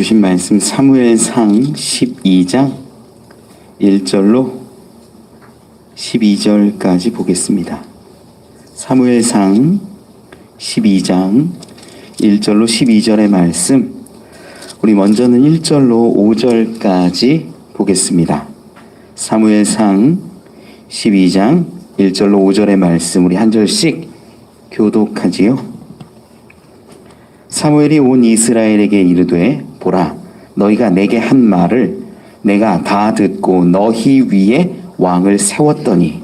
주신 말씀 사무엘상 12장 1절로 12절까지 보겠습니다. 사무엘상 12장 1절로 12절의 말씀, 우리 먼저는 1절로 5절까지 보겠습니다. 사무엘상 12장 1절로 5절의 말씀, 우리 한 절씩 교독하지요. 사무엘이 온 이스라엘에게 이르되, 보라, 너희가 내게 한 말을 내가 다 듣고 너희 위에 왕을 세웠더니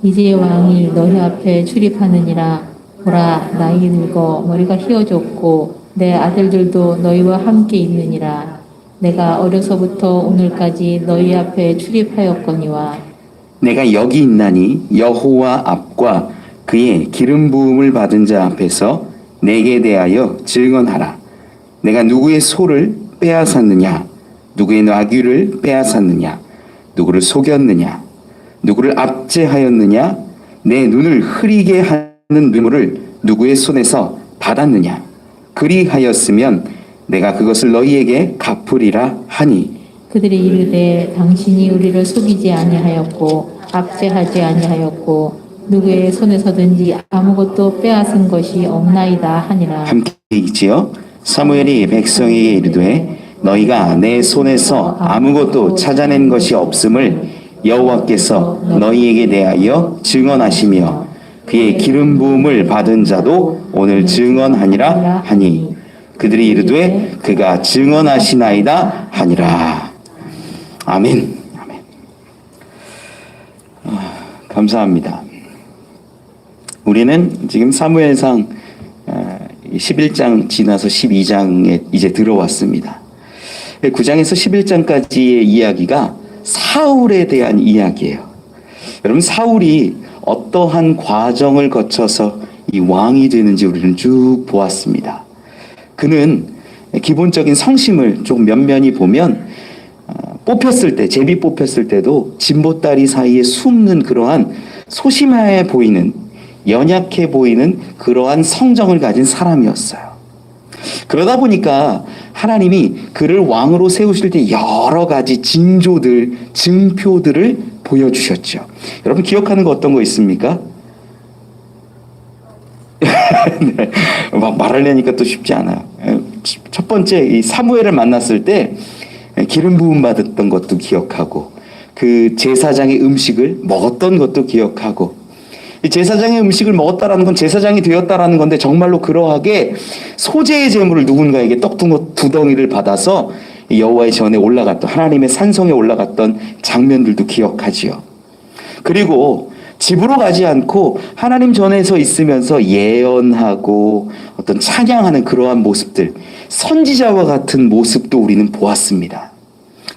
이제 왕이 너희 앞에 출입하느니라. 보라, 나이 늙어 머리가 휘어졌고 내 아들들도 너희와 함께 있느니라. 내가 어려서부터 오늘까지 너희 앞에 출입하였거니와 내가 여기 있나니 여호와 앞과 그의 기름 부음을 받은 자 앞에서 내게 대하여 증언하라. 내가 누구의 소를 빼앗았느냐, 누구의 나귀를 빼앗았느냐, 누구를 속였느냐, 누구를 압제하였느냐, 내 눈을 흐리게 하는 뇌물을 누구의 손에서 받았느냐. 그리하였으면 내가 그것을 너희에게 갚으리라 하니. 그들이 이르되 당신이 우리를 속이지 아니하였고 압제하지 아니하였고 누구의 손에서든지 아무것도 빼앗은 것이 없나이다 하니라. 함께 읽지요. 사무엘이 백성에게 이르되 너희가 내 손에서 아무것도 찾아낸 것이 없음을 여호와께서 너희에게 대하여 증언하시며 그의 기름 부음을 받은 자도 오늘 증언하니라 하니. 그들이 이르되 그가 증언하시나이다 하니라. 아멘. 아멘. 감사합니다. 우리는 지금 사무엘상 11장 지나서 12장에 이제 들어왔습니다. 9장에서 11장까지의 이야기가 사울에 대한 이야기예요. 여러분, 사울이 어떠한 과정을 거쳐서 이 왕이 되는지 우리는 쭉 보았습니다. 그는 기본적인 성심을 좀 면면히 보면 뽑혔을 때, 제비 뽑혔을 때도 진보다리 사이에 숨는 그러한 소심해 보이는, 연약해 보이는 그러한 성정을 가진 사람이었어요. 그러다 보니까 하나님이 그를 왕으로 세우실 때 여러 가지 징조들, 증표들을 보여주셨죠. 여러분 기억하는 거 어떤 거 있습니까? 네, 막 말하려니까 또 쉽지 않아요. 첫 번째, 이 사무엘을 만났을 때 기름 부음 받았던 것도 기억하고, 그 제사장의 음식을 먹었던 것도 기억하고, 제사장의 음식을 먹었다라는 건 제사장이 되었다라는 건데 정말로 그러하게 소재의 제물을 누군가에게 떡 두 덩이를 받아서 여호와의 전에 올라갔던, 하나님의 산성에 올라갔던 장면들도 기억하지요. 그리고 집으로 가지 않고 하나님 전에서 있으면서 예언하고 어떤 찬양하는 그러한 모습들, 선지자와 같은 모습도 우리는 보았습니다.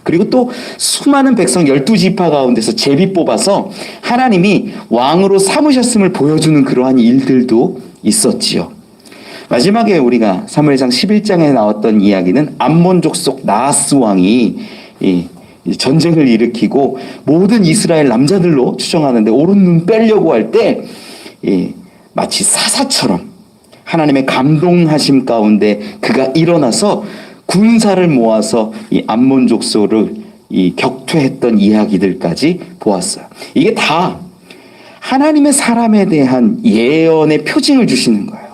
그리고 또 수많은 백성 12지파 가운데서 제비 뽑아서 하나님이 왕으로 삼으셨음을 보여주는 그러한 일들도 있었지요. 마지막에 우리가 사무엘상 11장에 나왔던 이야기는 암몬 족속 나하스 왕이 전쟁을 일으키고 모든 이스라엘 남자들로 추정하는데 오른 눈 빼려고 할 때 마치 사사처럼 하나님의 감동하심 가운데 그가 일어나서 군사를 모아서 이 암몬 족속을 격퇴했던 이야기들까지 보았어요. 이게 다 하나님의 사람에 대한 예언의 표징을 주시는 거예요.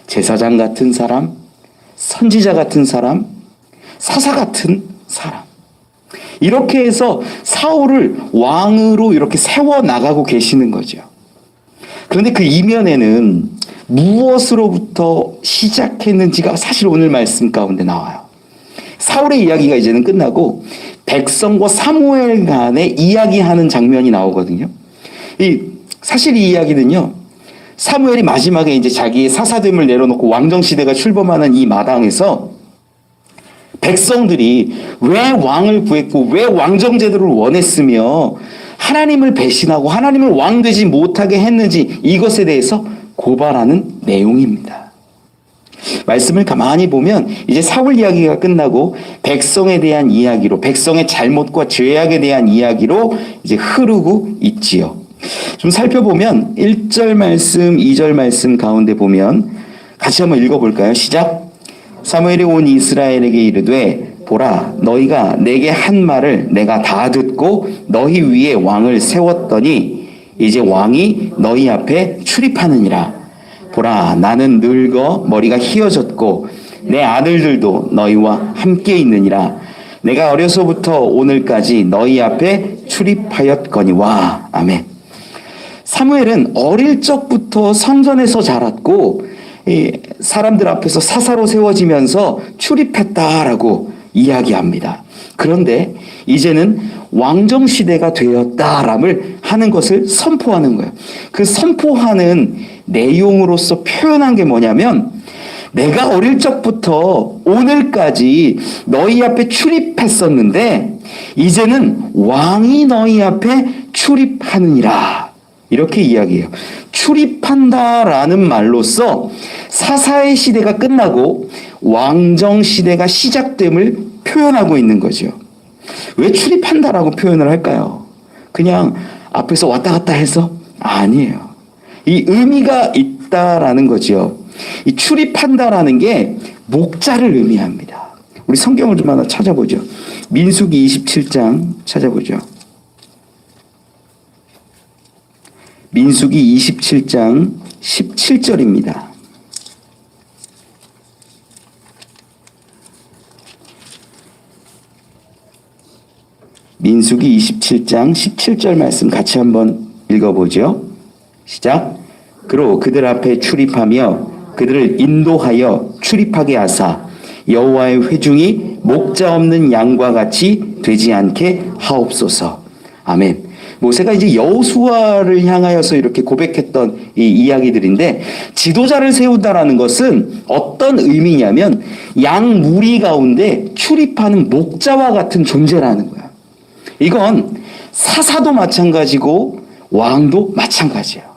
제사장 같은 사람, 선지자 같은 사람, 사사 같은 사람. 이렇게 해서 사울을 왕으로 이렇게 세워나가고 계시는 거죠. 그런데 그 이면에는 무엇으로부터 시작했는지가 사실 오늘 말씀 가운데 나와요. 사울의 이야기가 이제는 끝나고 백성과 사무엘 간의 이야기하는 장면이 나오거든요. 사실 이 이야기는요, 사무엘이 마지막에 이제 자기의 사사됨을 내려놓고 왕정시대가 출범하는 이 마당에서 백성들이 왜 왕을 구했고 왜 왕정제도를 원했으며 하나님을 배신하고 하나님을 왕되지 못하게 했는지 이것에 대해서 고발하는 내용입니다. 말씀을 가만히 보면 이제 사울 이야기가 끝나고 백성에 대한 이야기로, 백성의 잘못과 죄악에 대한 이야기로 이제 흐르고 있지요. 좀 살펴보면 1절 말씀, 2절 말씀 가운데 보면 같이 한번 읽어볼까요? 시작. 사무엘이 온 이스라엘에게 이르되 보라 너희가 내게 한 말을 내가 다 듣고 너희 위에 왕을 세웠더니 이제 왕이 너희 앞에 출입하느니라. 보라 나는 늙어 머리가 희어졌고 내 아들들도 너희와 함께 있느니라. 내가 어려서부터 오늘까지 너희 앞에 출입하였거니와. 아멘. 사무엘은 어릴 적부터 성전에서 자랐고 사람들 앞에서 사사로 세워지면서 출입했다라고 이야기합니다. 그런데 이제는 왕정 시대가 되었다람을 하는 것을 선포하는 거예요. 그 선포하는 내용으로서 표현한 게 뭐냐면 내가 어릴 적부터 오늘까지 너희 앞에 출입했었는데 이제는 왕이 너희 앞에 출입하느니라. 이렇게 이야기해요. 출입한다라는 말로써 사사의 시대가 끝나고 왕정 시대가 시작됨을 표현하고 있는 거죠. 왜 출입한다라고 표현을 할까요? 그냥 앞에서 왔다 갔다 해서? 아니에요. 이 의미가 있다라는 거죠. 이 출입한다라는 게 목자를 의미합니다. 우리 성경을 좀 하나 찾아보죠. 민수기 27장 찾아보죠. 민수기 27장 17절입니다. 민수기 27장 17절 말씀 같이 한번 읽어보죠. 시작. 그로 그들 앞에 출입하며 그들을 인도하여 출입하게 하사 여호와의 회중이 목자 없는 양과 같이 되지 않게 하옵소서. 아멘. 모세가 이제 여호수아를 향하여서 이렇게 고백했던 이 이야기들인데 지도자를 세운다라는 것은 어떤 의미냐면 양 무리 가운데 출입하는 목자와 같은 존재라는 거야. 이건 사사도 마찬가지고 왕도 마찬가지예요.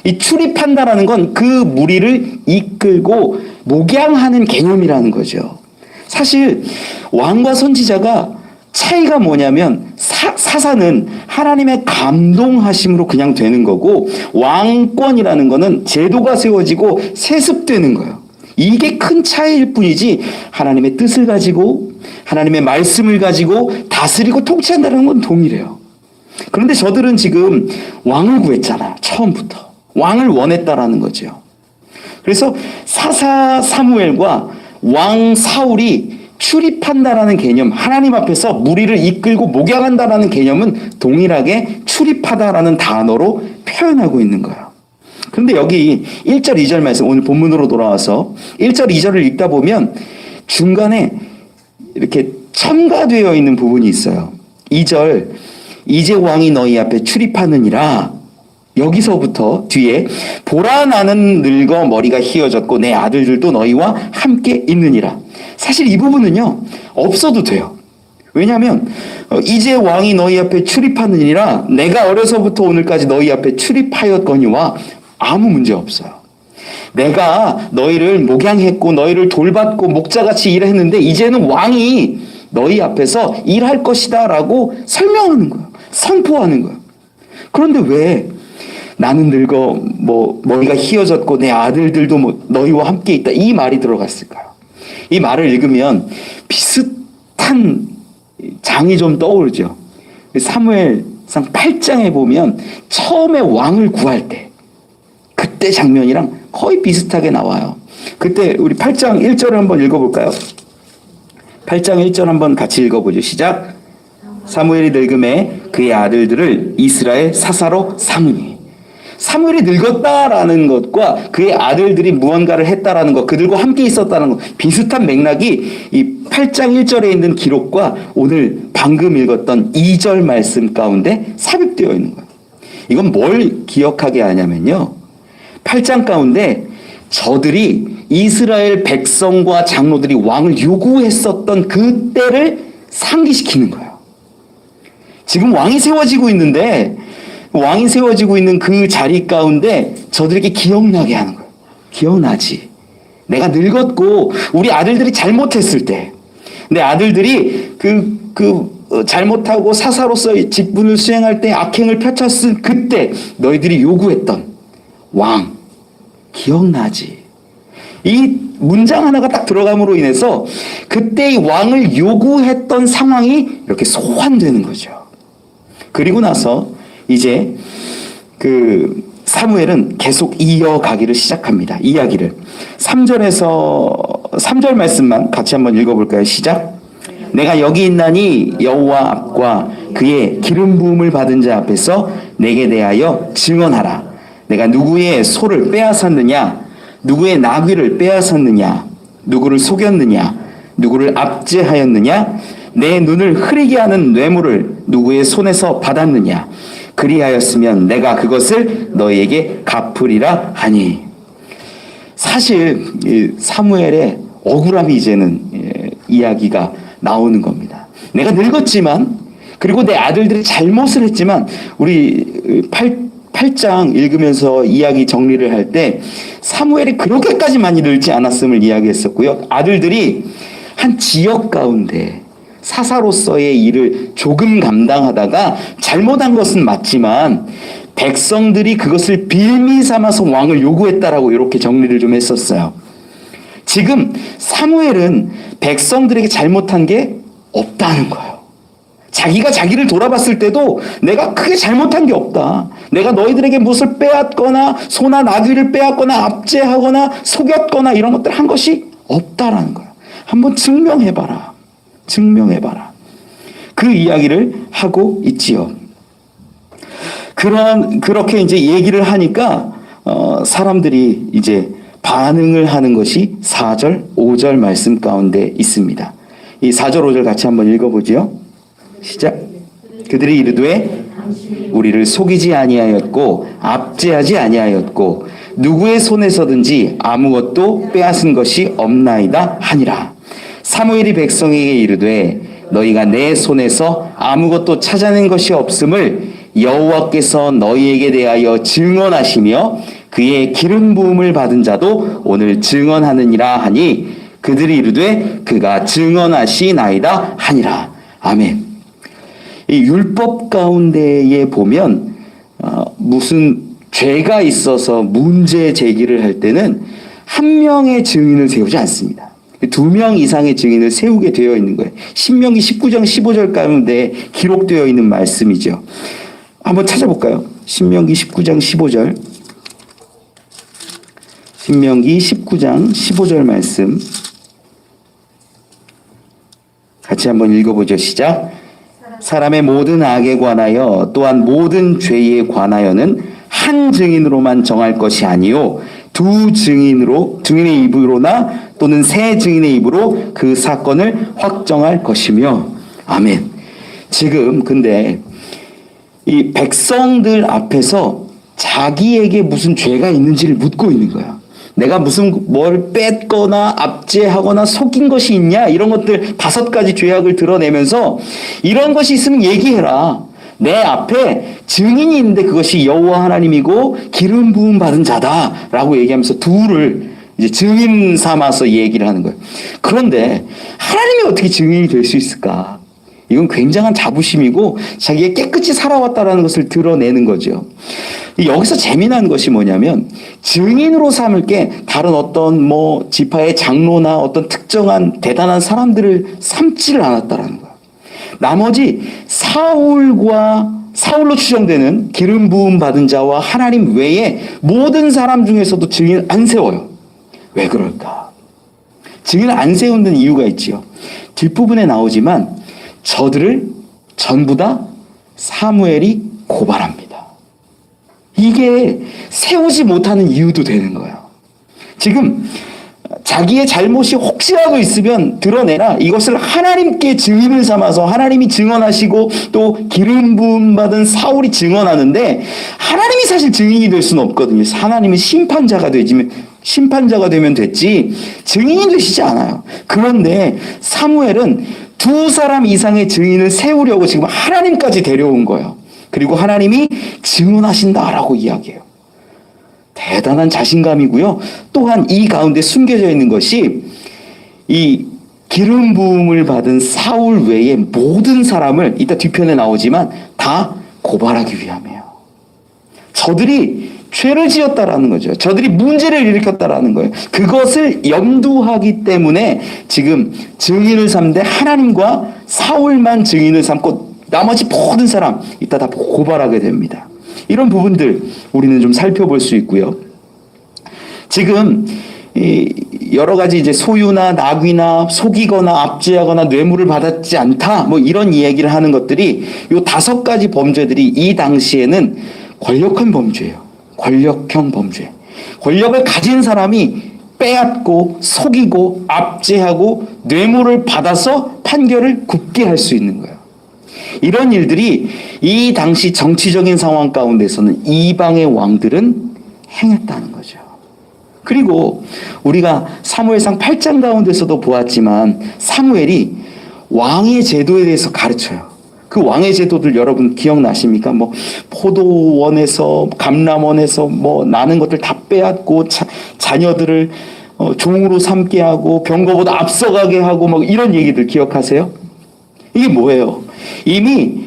이 출입한다라는 건 그 무리를 이끌고 목양하는 개념이라는 거죠. 사실 왕과 선지자가 차이가 뭐냐면 사사는 하나님의 감동하심으로 그냥 되는 거고 왕권이라는 거는 제도가 세워지고 세습되는 거예요. 이게 큰 차이일 뿐이지 하나님의 뜻을 가지고 하나님의 말씀을 가지고 다스리고 통치한다는 건 동일해요. 그런데 저들은 지금 왕을 구했잖아요. 처음부터. 왕을 원했다라는 거죠. 그래서 사사 사무엘과 왕 사울이 출입한다라는 개념, 하나님 앞에서 무리를 이끌고 목양한다라는 개념은 동일하게 출입하다라는 단어로 표현하고 있는 거예요. 그런데 여기 1절, 2절 말씀, 오늘 본문으로 돌아와서 1절, 2절을 읽다 보면 중간에 이렇게 첨가되어 있는 부분이 있어요. 2절, 이제 왕이 너희 앞에 출입하느니라. 여기서부터 뒤에 보라 나는 늙어 머리가 희어졌고 내 아들들도 너희와 함께 있느니라. 사실 이 부분은요 없어도 돼요. 왜냐하면 이제 왕이 너희 앞에 출입하느니라 내가 어려서부터 오늘까지 너희 앞에 출입하였거니와 아무 문제 없어요. 내가 너희를 목양했고 너희를 돌봤고 목자같이 일했는데 이제는 왕이 너희 앞에서 일할 것이다 라고 설명하는 거예요. 선포하는 거예요. 그런데 왜 나는 늙어 머리가 희어졌고 내 아들들도 너희와 함께 있다 이 말이 들어갔을까요? 이 말을 읽으면 비슷한 장이 좀 떠오르죠. 사무엘상 8장에 보면 처음에 왕을 구할 때 그때 장면이랑 거의 비슷하게 나와요. 그때 우리 8장 1절을 한번 읽어볼까요? 8장 1절 한번 같이 읽어보죠. 시작. 사무엘이 늙음에 그의 아들들을 이스라엘 사사로 삼으니. 사무엘이 늙었다라는 것과 그의 아들들이 무언가를 했다라는 것, 그들과 함께 있었다는 것, 비슷한 맥락이 이 8장 1절에 있는 기록과 오늘 방금 읽었던 2절 말씀 가운데 삽입되어 있는 거예요. 이건 뭘 기억하게 하냐면요. 8장 가운데 저들이 이스라엘 백성과 장로들이 왕을 요구했었던 그때를 상기시키는 거예요. 지금 왕이 세워지고 있는데 왕이 세워지고 있는 그 자리 가운데 저들에게 기억나게 하는 거예요. 기억나지. 내가 늙었고 우리 아들들이 잘못했을 때 내 아들들이 잘못하고 사사로서의 직분을 수행할 때 악행을 펼쳤을 그때 너희들이 요구했던 왕 기억나지. 이 문장 하나가 딱 들어감으로 인해서 그때 이 왕을 요구했던 상황이 이렇게 소환되는 거죠. 그리고 나서 이제 그 사무엘은 계속 이어가기를 시작합니다. 이야기를. 3절 말씀만 같이 한번 읽어볼까요? 시작. 내가 여기 있나니 여호와 앞과 그의 기름 부음을 받은 자 앞에서 내게 대하여 증언하라. 내가 누구의 소를 빼앗았느냐? 누구의 나귀를 빼앗았느냐? 누구를 속였느냐? 누구를 압제하였느냐? 내 눈을 흐리게 하는 뇌물을 누구의 손에서 받았느냐? 그리하였으면 내가 그것을 너희에게 갚으리라 하니. 사실 사무엘의 억울함이 이제는 이야기가 나오는 겁니다. 내가 늙었지만, 그리고 내 아들들이 잘못을 했지만, 우리 8장 읽으면서 이야기 정리를 할 때 사무엘이 그렇게까지 많이 늙지 않았음을 이야기했었고요. 아들들이 한 지역 가운데 사사로서의 일을 조금 감당하다가 잘못한 것은 맞지만 백성들이 그것을 빌미 삼아서 왕을 요구했다라고 이렇게 정리를 좀 했었어요. 지금 사무엘은 백성들에게 잘못한 게 없다는 거예요. 자기가 자기를 돌아봤을 때도 내가 크게 잘못한 게 없다. 내가 너희들에게 무엇을 빼앗거나 소나 나귀를 빼앗거나 압제하거나 속였거나 이런 것들 한 것이 없다라는 거예요. 한번 증명해봐라. 증명해봐라. 그 이야기를 하고 있지요. 그렇게 이제 얘기를 하니까 사람들이 이제 반응을 하는 것이 4절, 5절 말씀 가운데 있습니다. 이 4절, 5절 같이 한번 읽어보지요. 시작. 그들이 이르되 우리를 속이지 아니하였고 압제하지 아니하였고 누구의 손에서든지 아무것도 빼앗은 것이 없나이다 하니라. 사무엘이 백성에게 이르되 너희가 내 손에서 아무것도 찾아낸 것이 없음을 여호와께서 너희에게 대하여 증언하시며 그의 기름 부음을 받은 자도 오늘 증언하느니라 하니 그들이 이르되 그가 증언하시나이다 하니라. 아멘. 이 율법 가운데에 보면 무슨 죄가 있어서 문제 제기를 할 때는 한 명의 증인을 세우지 않습니다. 2명 이상의 증인을 세우게 되어 있는 거예요. 신명기 19장 15절 가운데 기록되어 있는 말씀이죠. 한번 찾아볼까요? 신명기 19장 15절. 신명기 19장 15절 말씀 같이 한번 읽어보죠. 시작. 사람의 모든 악에 관하여 또한 모든 죄에 관하여는 한 증인으로만 정할 것이 아니요 두 증인의 입으로나 또는 세 증인의 입으로 그 사건을 확정할 것이며. 아멘. 지금 근데 이 백성들 앞에서 자기에게 무슨 죄가 있는지를 묻고 있는 거야. 내가 무슨 뭘 뺐거나 압제하거나 속인 것이 있냐, 이런 것들 5가지 죄악을 드러내면서 이런 것이 있으면 얘기해라. 내 앞에 증인이 있는데 그것이 여호와 하나님이고 기름 부음 받은 자다라고 얘기하면서 둘을 이제 증인 삼아서 얘기를 하는 거예요. 그런데 하나님이 어떻게 증인이 될 수 있을까? 이건 굉장한 자부심이고 자기가 깨끗이 살아왔다라는 것을 드러내는 거죠. 여기서 재미난 것이 뭐냐면 증인으로 삼을 게 다른 어떤 지파의 장로나 어떤 특정한 대단한 사람들을 삼지를 않았다라는 거예요. 나머지 사울로 추정되는 기름 부음 받은 자와 하나님 외에 모든 사람 중에서도 증인 안 세워요. 왜 그럴까? 증인을 안 세우는 이유가 있지요. 뒷부분에 나오지만 저들을 전부 다 사무엘이 고발합니다. 이게 세우지 못하는 이유도 되는 거예요. 지금 자기의 잘못이 혹시라도 있으면 드러내라. 이것을 하나님께 증인을 삼아서 하나님이 증언하시고 또 기름 부음 받은 사울이 증언하는데 하나님이 사실 증인이 될 수는 없거든요. 하나님은 심판자가 되면 됐지 증인이 되시지 않아요. 그런데 사무엘은 2사람 이상의 증인을 세우려고 지금 하나님까지 데려온 거예요. 그리고 하나님이 증언하신다라고 이야기해요. 대단한 자신감이고요. 또한 이 가운데 숨겨져 있는 것이 이 기름 부음을 받은 사울 외의 모든 사람을 이따 뒤편에 나오지만 다 고발하기 위함이에요. 저들이 죄를 지었다라는 거죠. 저들이 문제를 일으켰다라는 거예요. 그것을 염두하기 때문에 지금 증인을 삼되 하나님과 사울만 증인을 삼고 나머지 모든 사람 이따 다 고발하게 됩니다. 이런 부분들 우리는 좀 살펴볼 수 있고요. 지금 여러 가지 이제 소유나 낙위나 속이거나 압제하거나 뇌물을 받았지 않다 뭐 이런 이야기를 하는 것들이 요 5가지 범죄들이 이 당시에는 권력형 범죄예요. 권력형 범죄. 권력을 가진 사람이 빼앗고 속이고 압제하고 뇌물을 받아서 판결을 굽게 할 수 있는 거예요. 이런 일들이 이 당시 정치적인 상황 가운데서는 이방의 왕들은 행했다는 거죠. 그리고 우리가 사무엘상 8장 가운데서도 보았지만 사무엘이 왕의 제도에 대해서 가르쳐요. 그 왕의 제도들 여러분 기억나십니까? 뭐 포도원에서 감람원에서 뭐 나는 것들 다 빼앗고 자녀들을 종으로 삼게 하고 병거보다 앞서가게 하고 뭐 이런 얘기들 기억하세요? 이게 뭐예요? 이미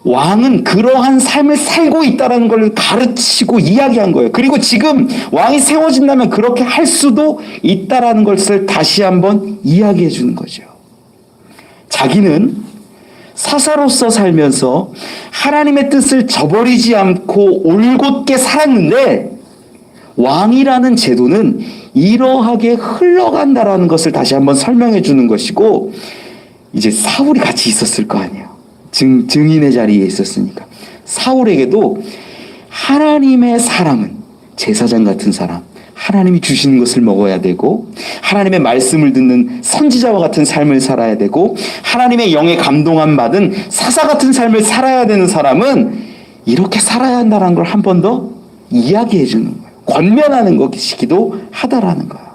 왕은 그러한 삶을 살고 있다는 걸 가르치고 이야기한 거예요. 그리고 지금 왕이 세워진다면 그렇게 할 수도 있다라는 것을 다시 한번 이야기해 주는 거죠. 자기는 사사로서 살면서 하나님의 뜻을 저버리지 않고 올곧게 살았는데 왕이라는 제도는 이러하게 흘러간다라는 것을 다시 한번 설명해 주는 것이고, 이제 사울이 같이 있었을 거 아니에요. 증인의 자리에 있었으니까. 사울에게도 하나님의 사람은 제사장 같은 사람, 하나님이 주시는 것을 먹어야 되고 하나님의 말씀을 듣는 선지자와 같은 삶을 살아야 되고 하나님의 영에 감동함 받은 사사 같은 삶을 살아야 되는 사람은 이렇게 살아야 한다는 걸 한 번 더 이야기해 주는 거예요. 권면하는 것이기도 하다라는 거예요.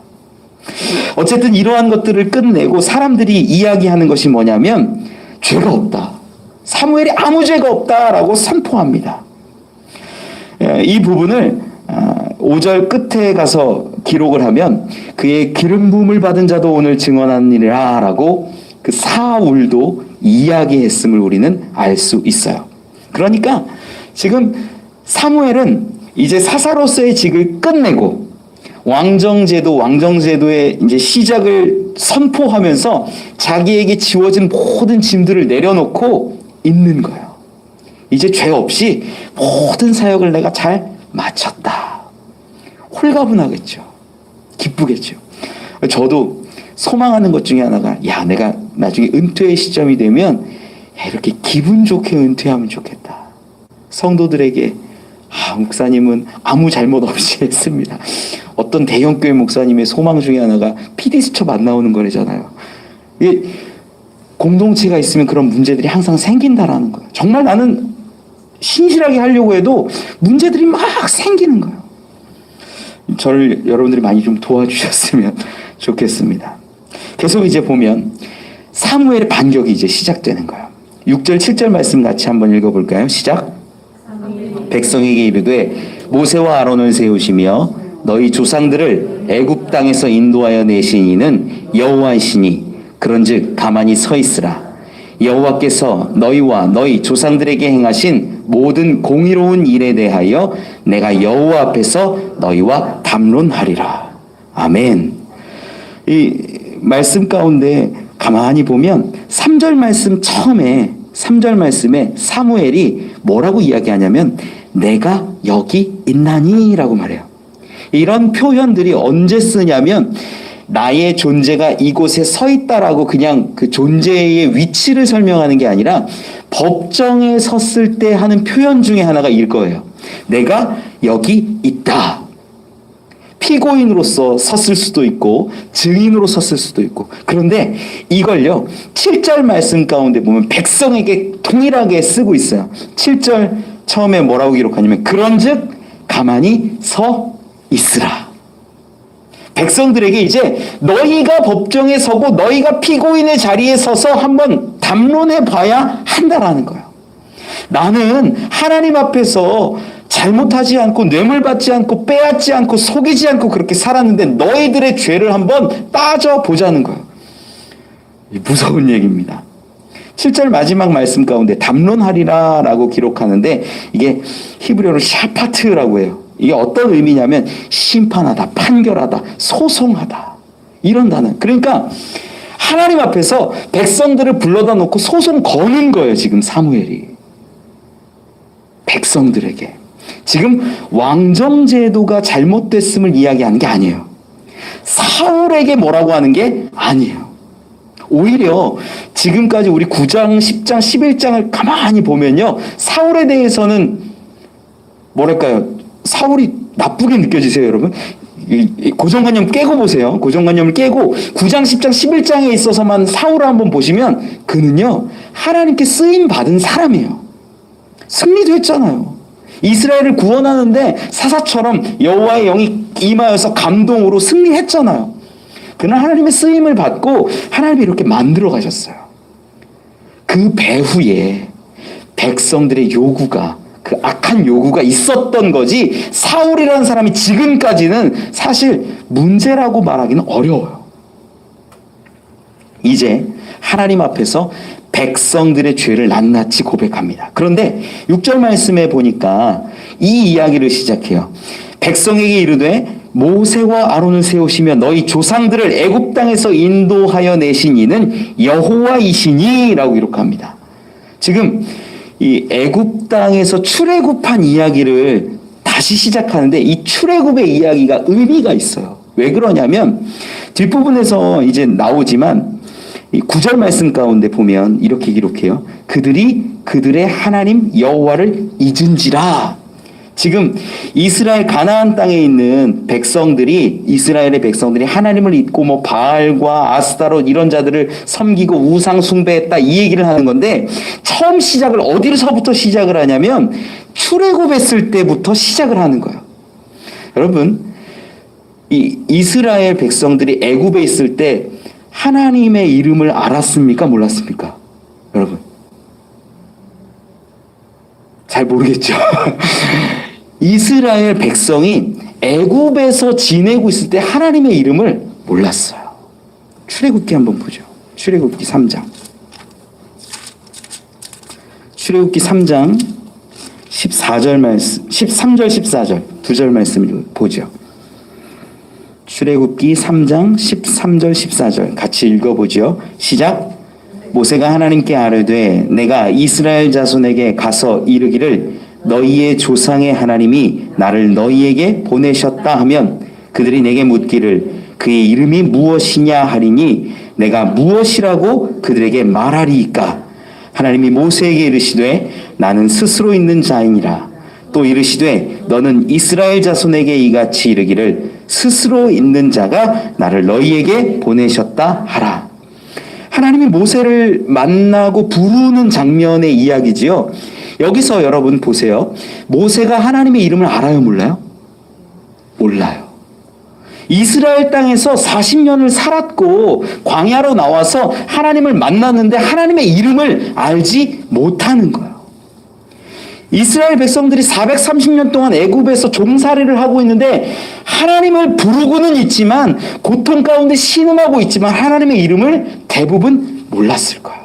어쨌든 이러한 것들을 끝내고 사람들이 이야기하는 것이 뭐냐면 죄가 없다. 사무엘이 아무 죄가 없다라고 선포합니다. 이 부분을 5절 끝에 가서 기록을 하면 그의 기름 부음을 받은 자도 오늘 증언하니라 라고 그 사울도 이야기했음을 우리는 알 수 있어요. 그러니까 지금 사무엘은 이제 사사로서의 직을 끝내고 왕정제도의 이제 시작을 선포하면서 자기에게 지워진 모든 짐들을 내려놓고 있는 거예요. 이제 죄 없이 모든 사역을 내가 잘 마쳤다. 홀가분하겠죠. 기쁘겠죠. 저도 소망하는 것 중에 하나가 내가 나중에 은퇴의 시점이 되면 이렇게 기분 좋게 은퇴하면 좋겠다. 성도들에게 목사님은 아무 잘못 없이 했습니다. 어떤 대형교회 목사님의 소망 중에 하나가 PD수첩 안 나오는 거래잖아요. 이게 공동체가 있으면 그런 문제들이 항상 생긴다라는 거예요. 정말 나는 신실하게 하려고 해도 문제들이 막 생기는 거예요. 저를 여러분들이 많이 좀 도와주셨으면 좋겠습니다. 계속 이제 보면 사무엘의 반격이 이제 시작되는 거예요. 6절 7절 말씀 같이 한번 읽어볼까요? 시작. 백성에게 이르되 모세와 아론을 세우시며 너희 조상들을 애굽 땅에서 인도하여 내신 이는 여호와이시니 그런즉 가만히 서 있으라. 여호와께서 너희와 너희 조상들에게 행하신 모든 공의로운 일에 대하여 내가 여호와 앞에서 너희와 담론하리라. 아멘. 이 말씀 가운데 가만히 보면 3절 말씀 처음에 3절 말씀에 사무엘이 뭐라고 이야기하냐면 내가 여기 있나니 라고 말해요. 이런 표현들이 언제 쓰냐면 나의 존재가 이곳에 서 있다라고 그냥 그 존재의 위치를 설명하는 게 아니라 법정에 섰을 때 하는 표현 중에 하나가 일 거예요. 내가 여기 있다. 피고인으로서 섰을 수도 있고 증인으로 섰을 수도 있고. 그런데 이걸요 7절 말씀 가운데 보면 백성에게 동일하게 쓰고 있어요. 7절 처음에 뭐라고 기록하냐면 그런즉 가만히 서 있으라. 백성들에게 이제 너희가 법정에 서고 너희가 피고인의 자리에 서서 한번 담론해 봐야 한다라는 거예요. 나는 하나님 앞에서 잘못하지 않고 뇌물받지 않고 빼앗지 않고 속이지 않고 그렇게 살았는데 너희들의 죄를 한번 따져보자는 거예요. 무서운 얘기입니다. 7절 마지막 말씀 가운데 담론하리라 라고 기록하는데 이게 히브리어로 샤파트라고 해요. 이게 어떤 의미냐면 심판하다, 판결하다, 소송하다 이런 단어. 그러니까 하나님 앞에서 백성들을 불러다 놓고 소송 거는 거예요. 지금 사무엘이 백성들에게 지금 왕정제도가 잘못됐음을 이야기하는 게 아니에요. 사울에게 뭐라고 하는 게 아니에요. 오히려 지금까지 우리 9장, 10장, 11장을 가만히 보면요, 사울에 대해서는 뭐랄까요, 사울이 나쁘게 느껴지세요, 여러분? 고정관념 깨고 보세요. 고정관념을 깨고 9장, 10장, 11장에 있어서만 사울을 한번 보시면 그는요, 하나님께 쓰임 받은 사람이에요. 승리도 했잖아요. 이스라엘을 구원하는데 사사처럼 여호와의 영이 임하여서 감동으로 승리했잖아요. 그는 하나님의 쓰임을 받고 하나님이 이렇게 만들어 가셨어요. 그 배후에 백성들의 요구가, 그 악한 요구가 있었던 거지, 사울이라는 사람이 지금까지는 사실 문제라고 말하기는 어려워요. 이제 하나님 앞에서 백성들의 죄를 낱낱이 고백합니다. 그런데 6절 말씀에 보니까 이 이야기를 시작해요. 백성에게 이르되 모세와 아론을 세우시며 너희 조상들을 애굽 땅에서 인도하여 내신 이는 여호와이시니 라고 기록합니다. 지금 이 애굽 땅에서 출애굽한 이야기를 다시 시작하는데 이 출애굽의 이야기가 의미가 있어요. 왜 그러냐면 뒷부분에서 이제 나오지만 이 9절 말씀 가운데 보면 이렇게 기록해요. 그들이 그들의 하나님 여호와를 잊은지라. 지금 이스라엘 가나안 땅에 있는 백성들이, 이스라엘의 백성들이 하나님을 잊고 뭐 바알과 아스타롯 이런 자들을 섬기고 우상 숭배했다 이 얘기를 하는 건데, 처음 시작을 어디서부터 시작을 하냐면 출애굽했을 때부터 시작을 하는 거예요. 여러분, 이 이스라엘 백성들이 애굽에 있을 때 하나님의 이름을 알았습니까? 몰랐습니까? 여러분, 잘 모르겠죠. 이스라엘 백성이 애굽에서 지내고 있을 때 하나님의 이름을 몰랐어요. 출애굽기 한번 보죠. 출애굽기 3장. 출애굽기 3장 14절 말씀, 13절 14절 두 절 말씀을 보죠. 출애굽기 3장 13절 14절 같이 읽어보죠. 시작. 모세가 하나님께 아뢰되 내가 이스라엘 자손에게 가서 이르기를 너희의 조상의 하나님이 나를 너희에게 보내셨다 하면 그들이 내게 묻기를 그의 이름이 무엇이냐 하리니 내가 무엇이라고 그들에게 말하리이까. 하나님이 모세에게 이르시되 나는 스스로 있는 자이니라. 또 이르시되 너는 이스라엘 자손에게 이같이 이르기를 스스로 있는 자가 나를 너희에게 보내셨다 하라. 하나님이 모세를 만나고 부르는 장면의 이야기지요. 여기서 여러분 보세요. 모세가 하나님의 이름을 알아요, 몰라요? 몰라요. 이스라엘 땅에서 40년을 살았고 광야로 나와서 하나님을 만났는데 하나님의 이름을 알지 못하는 거예요. 이스라엘 백성들이 430년 동안 애굽에서 종살이를 하고 있는데 하나님을 부르고는 있지만 고통 가운데 신음하고 있지만 하나님의 이름을 대부분 몰랐을 거예요.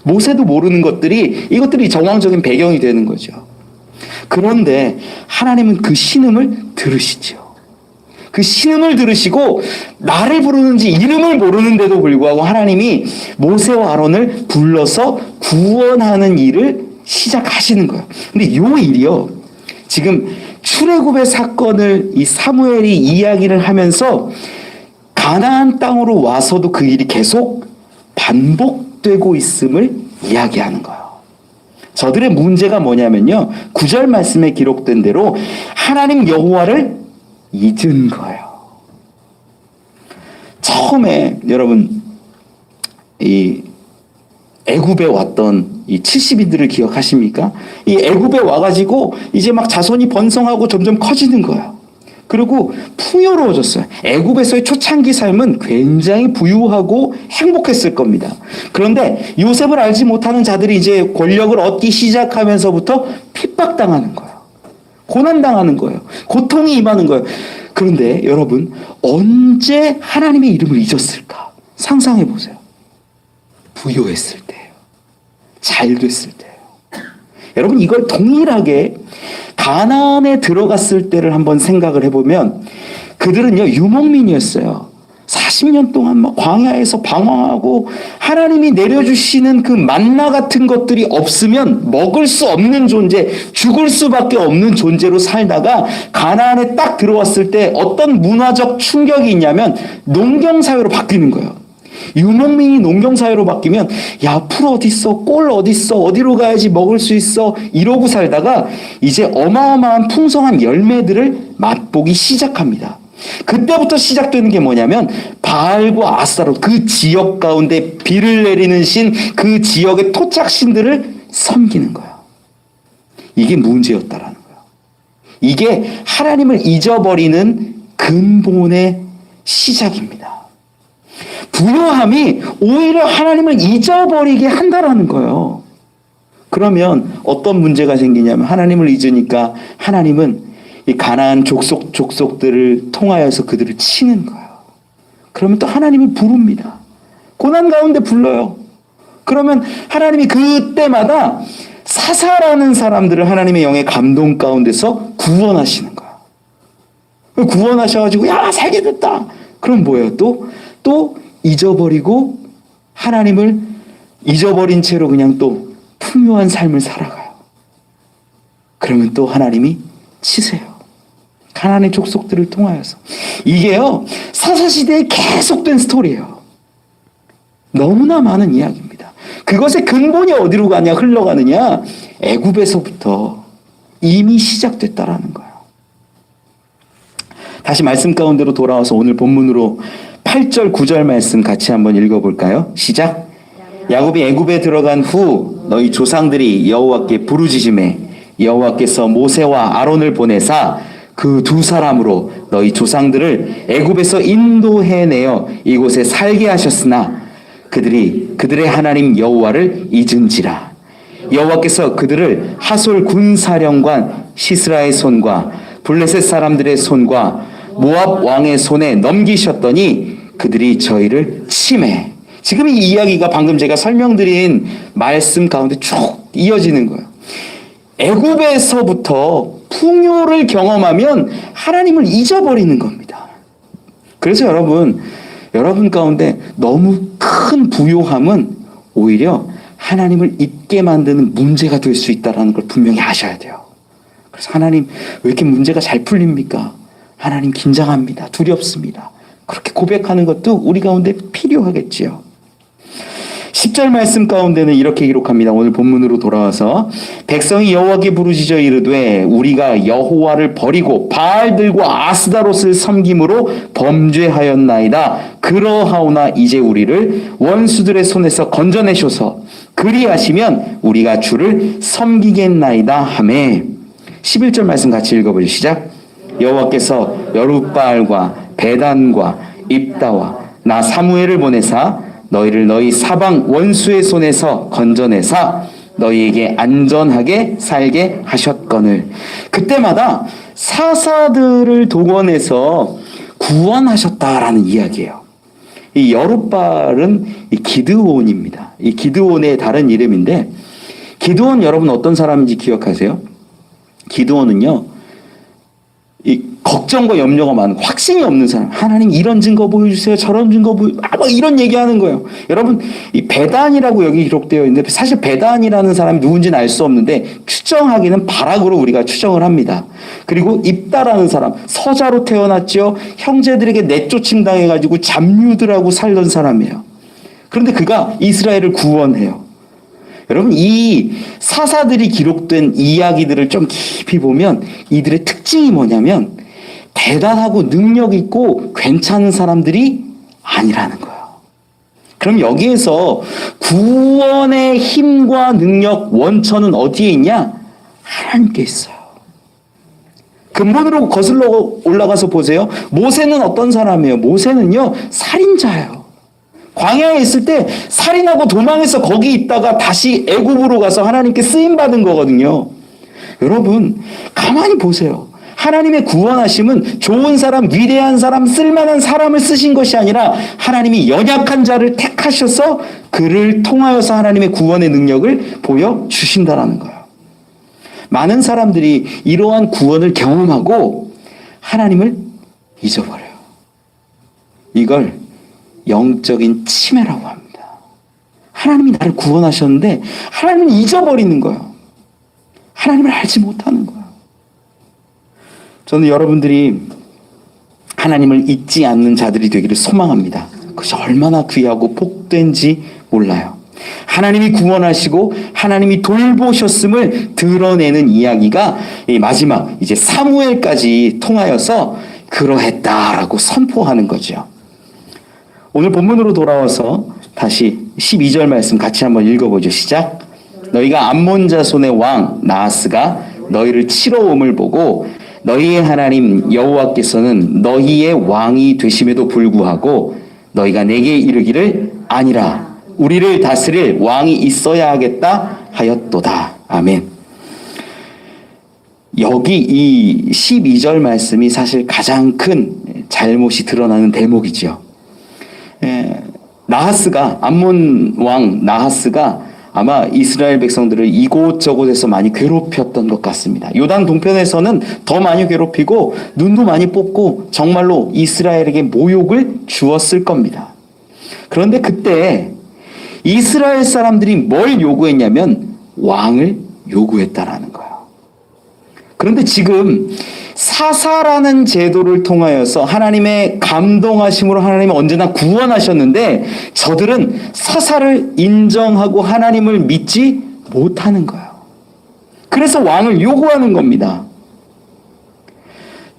모세도 모르는 것들이 이것들이 정황적인 배경이 되는 거죠. 그런데 하나님은 그 신음을 들으시죠. 그 신음을 들으시고 나를 부르는지 이름을 모르는데도 불구하고 하나님이 모세와 아론을 불러서 구원하는 일을 시작하시는 거예요. 근데 이 일이요, 지금 출애굽의 사건을 이 사무엘이 이야기를 하면서 가나안 땅으로 와서도 그 일이 계속 반복되고 있음을 이야기하는 거예요. 저들의 문제가 뭐냐면요, 9절 말씀에 기록된 대로 하나님 여호와를 잊은 거예요. 처음에 여러분 이 애굽에 왔던 이 70인들을 기억하십니까? 이 애굽에 와가지고 이제 막 자손이 번성하고 점점 커지는 거예요. 그리고 풍요로워졌어요. 애굽에서의 초창기 삶은 굉장히 부유하고 행복했을 겁니다. 그런데 요셉을 알지 못하는 자들이 이제 권력을 얻기 시작하면서부터 핍박당하는 거예요. 고난당하는 거예요. 고통이 임하는 거예요. 그런데 여러분, 언제 하나님의 이름을 잊었을까? 상상해 보세요. 부유했을 때예요. 잘 됐을 때예요. 여러분, 이걸 동일하게 가나안에 들어갔을 때를 한번 생각을 해보면 그들은요 유목민이었어요. 40년 동안 막 광야에서 방황하고 하나님이 내려주시는 그 만나 같은 것들이 없으면 먹을 수 없는 존재, 죽을 수밖에 없는 존재로 살다가 가나안에 딱 들어왔을 때 어떤 문화적 충격이 있냐면 농경사회로 바뀌는 거예요. 유목민이 농경사회로 바뀌면 야, 풀 어딨어, 꼴 어딨어, 어디로 가야지 먹을 수 있어 이러고 살다가 이제 어마어마한 풍성한 열매들을 맛보기 시작합니다. 그때부터 시작되는 게 뭐냐면 바알과 아스타롯, 그 지역 가운데 비를 내리는 신, 그 지역의 토착신들을 섬기는 거예요. 이게 문제였다라는 거예요. 이게 하나님을 잊어버리는 근본의 시작입니다. 부요함이 오히려 하나님을 잊어버리게 한다라는 거예요. 그러면 어떤 문제가 생기냐면 하나님을 잊으니까 하나님은 이 가나안 족속들을 통하여서 그들을 치는 거예요. 그러면 또 하나님을 부릅니다. 고난 가운데 불러요. 그러면 하나님이 그때마다 사사라는 사람들을 하나님의 영의 감동 가운데서 구원하시는 거예요. 구원하셔가지고 야 살게 됐다. 그럼 뭐예요? 또 잊어버리고 하나님을 잊어버린 채로 그냥 또 풍요한 삶을 살아가요. 그러면 또 하나님이 치세요. 가나안의 족속들을 통하여서. 이게요 사사시대에 계속된 스토리예요. 너무나 많은 이야기입니다. 그것의 근본이 어디로 가냐, 흘러가느냐, 애굽에서부터 이미 시작됐다라는 거예요. 다시 말씀 가운데로 돌아와서 오늘 본문으로 8절 9절 말씀 같이 한번 읽어볼까요? 시작. 야곱이 애굽에 들어간 후 너희 조상들이 여호와께 부르짖음에 여호와께서 모세와 아론을 보내사 그 두 사람으로 너희 조상들을 애굽에서 인도해내어 이곳에 살게 하셨으나 그들이 그들의 하나님 여호와를 잊은지라. 여호와께서 그들을 하솔 군사령관 시스라의 손과 블레셋 사람들의 손과 모압 왕의 손에 넘기셨더니 그들이 저희를 침해. 지금 이 이야기가 방금 제가 설명드린 말씀 가운데 쭉 이어지는 거예요. 애굽에서부터 풍요를 경험하면 하나님을 잊어버리는 겁니다. 그래서 여러분 가운데 너무 큰 부요함은 오히려 하나님을 잊게 만드는 문제가 될 수 있다는 걸 분명히 아셔야 돼요. 그래서 하나님 왜 이렇게 문제가 잘 풀립니까? 하나님 긴장합니다. 두렵습니다. 그렇게 고백하는 것도 우리 가운데 필요하겠지요. 10절 말씀 가운데는 이렇게 기록합니다. 오늘 본문으로 돌아와서 백성이 여호와께 부르짖어 이르되 우리가 여호와를 버리고 바알들과 아스다롯을 섬김으로 범죄하였나이다. 그러하오나 이제 우리를 원수들의 손에서 건져내셔서 그리하시면 우리가 주를 섬기겠나이다 하매. 11절 말씀 같이 읽어보죠. 시작. 여호와께서 여룻바알과 베단과 입다와 나 사무엘을 보내사 너희를 너희 사방 원수의 손에서 건져내사 너희에게 안전하게 살게 하셨거늘. 그때마다 사사들을 동원해서 구원하셨다라는 이야기예요. 이 여룻바알은 이 기드온입니다. 이 기드온의 다른 이름인데 기드온 여러분 어떤 사람인지 기억하세요? 기드온은요 이 걱정과 염려가 많은, 확신이 없는 사람. 하나님 이런 증거 보여주세요. 저런 증거 막 이런 얘기하는 거예요. 여러분 이 베단이라고 여기 기록되어 있는데 사실 베단이라는 사람이 누군지는 알 수 없는데 추정하기는 바락으로 우리가 추정을 합니다. 그리고 입다라는 사람, 서자로 태어났죠. 형제들에게 내쫓임 당해가지고 잡류들하고 살던 사람이에요. 그런데 그가 이스라엘을 구원해요. 여러분 이 사사들이 기록된 이야기들을 좀 깊이 보면 이들의 특징이 뭐냐면 대단하고 능력 있고 괜찮은 사람들이 아니라는 거예요. 그럼 여기에서 구원의 힘과 능력 원천은 어디에 있냐? 하나님께 있어요. 근본으로 거슬러 올라가서 보세요. 모세는 어떤 사람이에요? 모세는요 살인자예요. 광야에 있을 때 살인하고 도망해서 거기 있다가 다시 애굽으로 가서 하나님께 쓰임 받은 거거든요. 여러분 가만히 보세요. 하나님의 구원하심은 좋은 사람, 위대한 사람, 쓸만한 사람을 쓰신 것이 아니라 하나님이 연약한 자를 택하셔서 그를 통하여서 하나님의 구원의 능력을 보여주신다라는 거예요. 많은 사람들이 이러한 구원을 경험하고 하나님을 잊어버려요. 이걸 영적인 치매라고 합니다. 하나님이 나를 구원하셨는데 하나님을 잊어버리는 거예요. 하나님을 알지 못하는 거예요. 저는 여러분들이 하나님을 잊지 않는 자들이 되기를 소망합니다. 그것이 얼마나 귀하고 복된지 몰라요. 하나님이 구원하시고 하나님이 돌보셨음을 드러내는 이야기가 이 마지막 이제 사무엘까지 통하여서 그러했다라고 선포하는 거죠. 오늘 본문으로 돌아와서 다시 12절 말씀 같이 한번 읽어보죠. 시작. 너희가 암몬 자손의 왕 나하스가 너희를 치러 om을 보고 너희의 하나님 여호와께서는 너희의 왕이 되심에도 불구하고 너희가 내게 이르기를 아니라 우리를 다스릴 왕이 있어야 하겠다 하였도다. 아멘. 여기 이 12절 말씀이 사실 가장 큰 잘못이 드러나는 대목이죠. 나하스가 암몬 왕 나하스가 아마 이스라엘 백성들을 이곳저곳에서 많이 괴롭혔던 것 같습니다. 요단 동편에서는 더 많이 괴롭히고 눈도 많이 뽑고 정말로 이스라엘에게 모욕을 주었을 겁니다. 그런데 그때 이스라엘 사람들이 뭘 요구했냐면 왕을 요구했다라는 거예요. 그런데 지금 사사라는 제도를 통하여서 하나님의 감동하심으로 하나님이 언제나 구원하셨는데 저들은 사사를 인정하고 하나님을 믿지 못하는 거예요. 그래서 왕을 요구하는 겁니다.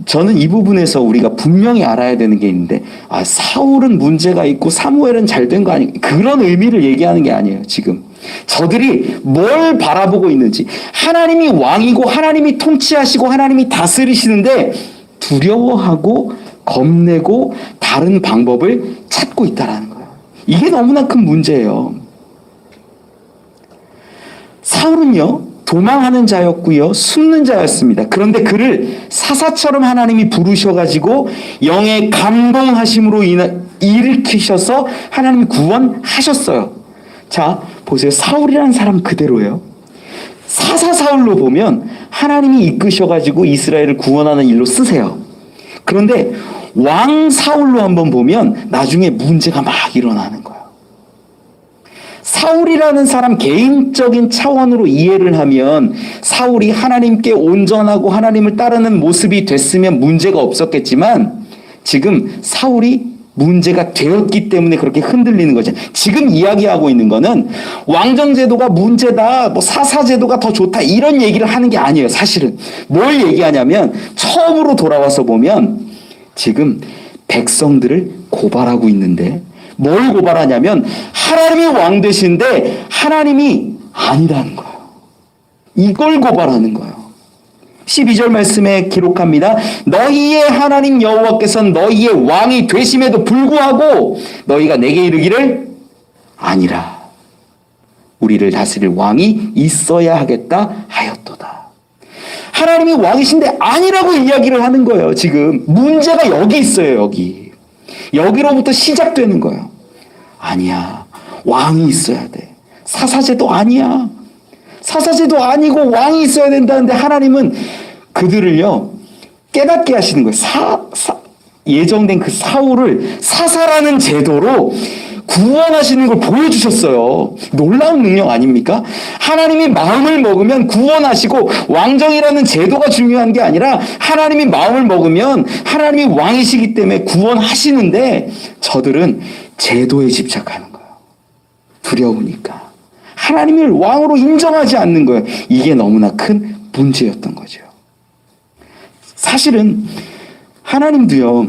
저는 이 부분에서 우리가 분명히 알아야 되는 게 있는데 사울은 문제가 있고 사무엘은 잘된 거 아니에요. 그런 의미를 얘기하는 게 아니에요. 지금 저들이 뭘 바라보고 있는지 하나님이 왕이고 하나님이 통치하시고 하나님이 다스리시는데 두려워하고 겁내고 다른 방법을 찾고 있다는 거예요. 이게 너무나 큰 문제예요. 사울은요 도망하는 자였고요 숨는 자였습니다. 그런데 그를 사사처럼 하나님이 부르셔가지고 영의 감동하심으로 일으키셔서 하나님이 구원하셨어요. 자 보세요. 사울이라는 사람 그대로예요. 사사 사울로 보면 하나님이 이끄셔가지고 이스라엘을 구원하는 일로 쓰세요. 그런데 왕 사울로 한번 보면 나중에 문제가 막 일어나는 거예요. 사울이라는 사람 개인적인 차원으로 이해를 하면 사울이 하나님께 온전하고 하나님을 따르는 모습이 됐으면 문제가 없었겠지만 지금 사울이 문제가 되었기 때문에 그렇게 흔들리는 거죠. 지금 이야기하고 있는 거는 왕정제도가 문제다, 뭐 사사제도가 더 좋다 이런 얘기를 하는 게 아니에요. 사실은 뭘 얘기하냐면 처음으로 돌아와서 보면 지금 백성들을 고발하고 있는데 뭘 고발하냐면 하나님이 왕 되신데 하나님이 아니라는 거예요. 이걸 고발하는 거예요. 12절 말씀에 기록합니다. 너희의 하나님 여호와께서는 너희의 왕이 되심에도 불구하고 너희가 내게 이르기를 아니라 우리를 다스릴 왕이 있어야 하겠다 하였도다. 하나님이 왕이신데 아니라고 이야기를 하는 거예요. 지금 문제가 여기 있어요. 여기로부터 시작되는 거예요. 아니야. 왕이 있어야 돼. 사사제도 아니야. 사사제도 아니고 왕이 있어야 된다는데 하나님은 그들을요 깨닫게 하시는 거예요. 예정된 그 사울을 사사라는 제도로 구원하시는 걸 보여주셨어요. 놀라운 능력 아닙니까? 하나님이 마음을 먹으면 구원하시고 왕정이라는 제도가 중요한 게 아니라 하나님이 마음을 먹으면 하나님이 왕이시기 때문에 구원하시는데 저들은 제도에 집착하는 거예요. 두려우니까. 하나님을 왕으로 인정하지 않는 거예요. 이게 너무나 큰 문제였던 거죠. 사실은 하나님도요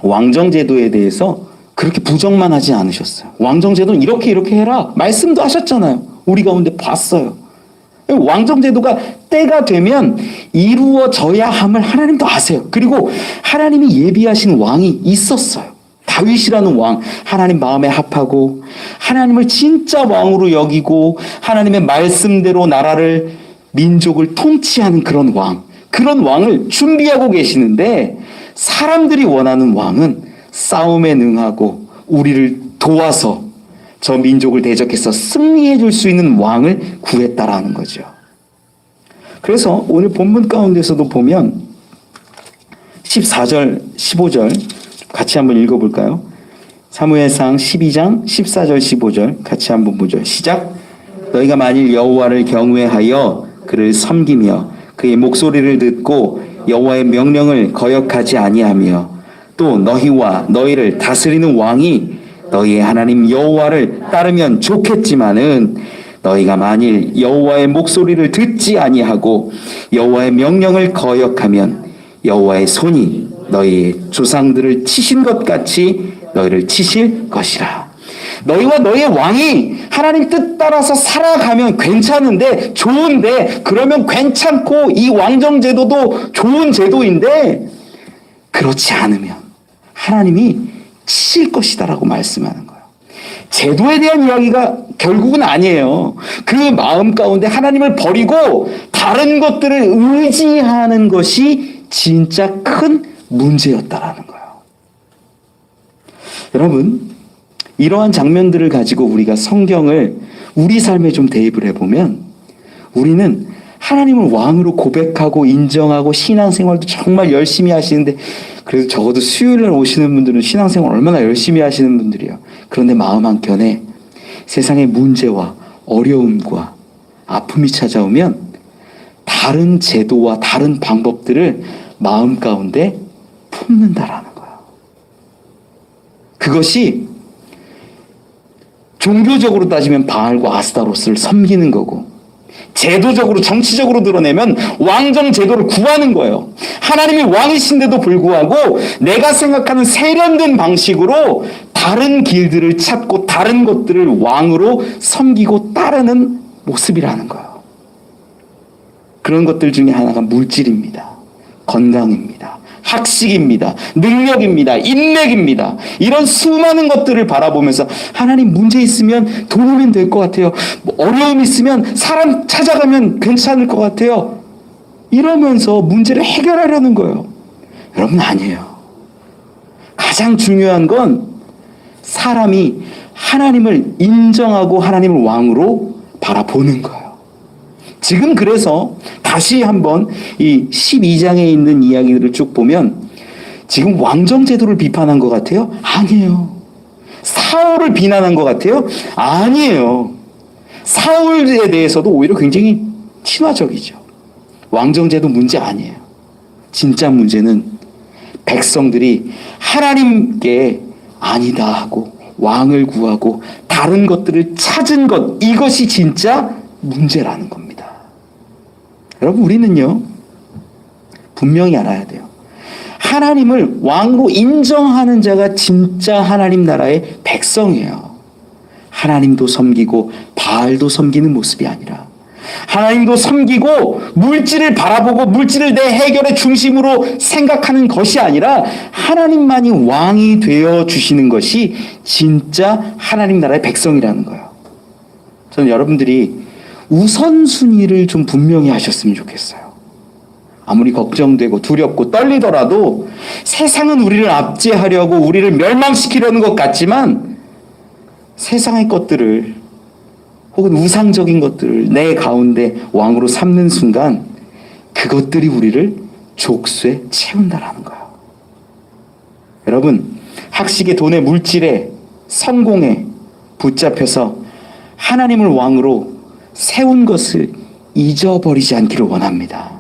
왕정제도에 대해서 그렇게 부정만 하지 않으셨어요. 왕정제도는 이렇게 해라 말씀도 하셨잖아요. 우리 가운데 봤어요. 왕정제도가 때가 되면 이루어져야 함을 하나님도 아세요. 그리고 하나님이 예비하신 왕이 있었어요. 다윗이라는 왕, 하나님 마음에 합하고 하나님을 진짜 왕으로 여기고 하나님의 말씀대로 나라를 민족을 통치하는 그런 왕을 준비하고 계시는데 사람들이 원하는 왕은 싸움에 능하고 우리를 도와서 저 민족을 대적해서 승리해 줄 수 있는 왕을 구했다라는 거죠. 그래서 오늘 본문 가운데서도 보면 14절, 15절 같이 한번 읽어볼까요? 사무엘상 12장 14절, 15절 같이 한번 보죠. 시작. 너희가 만일 여호와를 경외하여 그를 섬기며 그의 목소리를 듣고 여호와의 명령을 거역하지 아니하며 또 너희와 너희를 다스리는 왕이 너희의 하나님 여호와를 따르면 좋겠지만은 너희가 만일 여호와의 목소리를 듣지 아니하고 여호와의 명령을 거역하면 여호와의 손이 너희의 조상들을 치신 것 같이 너희를 치실 것이라. 너희와 너희의 왕이 하나님 뜻 따라서 살아가면 괜찮은데, 좋은데, 그러면 괜찮고 이 왕정 제도도 좋은 제도인데 그렇지 않으면 하나님이 치실 것이다라고 말씀하는 거예요. 제도에 대한 이야기가 결국은 아니에요. 그 마음 가운데 하나님을 버리고 다른 것들을 의지하는 것이 진짜 큰 문제였다라는 거예요. 여러분, 이러한 장면들을 가지고 우리가 성경을 우리 삶에 좀 대입을 해보면 우리는 하나님을 왕으로 고백하고 인정하고 신앙생활도 정말 열심히 하시는데, 그래도 적어도 수요일날 오시는 분들은 신앙생활 얼마나 열심히 하시는 분들이에요. 그런데 마음 한켠에 세상의 문제와 어려움과 아픔이 찾아오면 다른 제도와 다른 방법들을 마음 가운데 품는다라는 거예요. 그것이 종교적으로 따지면 바알과 아스타로스를 섬기는 거고, 제도적으로 정치적으로 드러내면 왕정 제도를 구하는 거예요. 하나님이 왕이신데도 불구하고 내가 생각하는 세련된 방식으로 다른 길들을 찾고 다른 것들을 왕으로 섬기고 따르는 모습이라는 거예요. 그런 것들 중에 하나가 물질입니다. 건강입니다. 학식입니다. 능력입니다. 인맥입니다. 이런 수많은 것들을 바라보면서 하나님, 문제 있으면 돈이면 될 것 같아요. 어려움 있으면 사람 찾아가면 괜찮을 것 같아요. 이러면서 문제를 해결하려는 거예요. 여러분, 아니에요. 가장 중요한 건 사람이 하나님을 인정하고 하나님을 왕으로 바라보는 거예요. 지금 그래서 다시 한번 이 12장에 있는 이야기들을 쭉 보면 지금 왕정 제도를 비판한 것 같아요? 아니에요. 사울을 비난한 것 같아요? 아니에요. 사울에 대해서도 오히려 굉장히 친화적이죠. 왕정 제도 문제 아니에요. 진짜 문제는 백성들이 하나님께 아니다 하고 왕을 구하고 다른 것들을 찾은 것, 이것이 진짜 문제라는 겁니다. 여러분, 우리는요, 분명히 알아야 돼요. 하나님을 왕으로 인정하는 자가 진짜 하나님 나라의 백성이에요. 하나님도 섬기고 바알도 섬기는 모습이 아니라, 하나님도 섬기고 물질을 바라보고 물질을 내 해결의 중심으로 생각하는 것이 아니라 하나님만이 왕이 되어 주시는 것이 진짜 하나님 나라의 백성이라는 거예요. 저는 여러분들이 우선순위를 좀 분명히 하셨으면 좋겠어요. 아무리 걱정되고 두렵고 떨리더라도 세상은 우리를 압제하려고 우리를 멸망시키려는 것 같지만 세상의 것들을 혹은 우상적인 것들을 내 가운데 왕으로 삼는 순간 그것들이 우리를 족쇄 채운다라는 거예요. 여러분, 학식에, 돈에, 물질에, 성공에 붙잡혀서 하나님을 왕으로 세운 것을 잊어버리지 않기를 원합니다.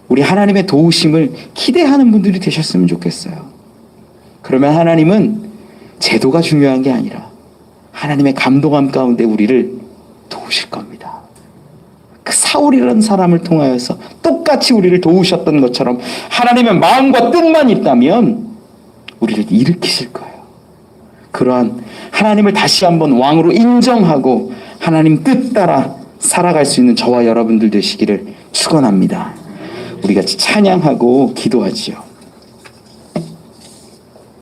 우리 하나님의 도우심을 기대하는 분들이 되셨으면 좋겠어요. 그러면 하나님은 제도가 중요한 게 아니라 하나님의 감동함 가운데 우리를 도우실 겁니다. 그 사울이라는 사람을 통하여서 똑같이 우리를 도우셨던 것처럼 하나님의 마음과 뜻만 있다면 우리를 일으키실 거예요. 그러한 하나님을 다시 한번 왕으로 인정하고 하나님 뜻 따라 살아갈 수 있는 저와 여러분들 되시기를 축원합니다. 우리 같이 찬양하고 기도하지요.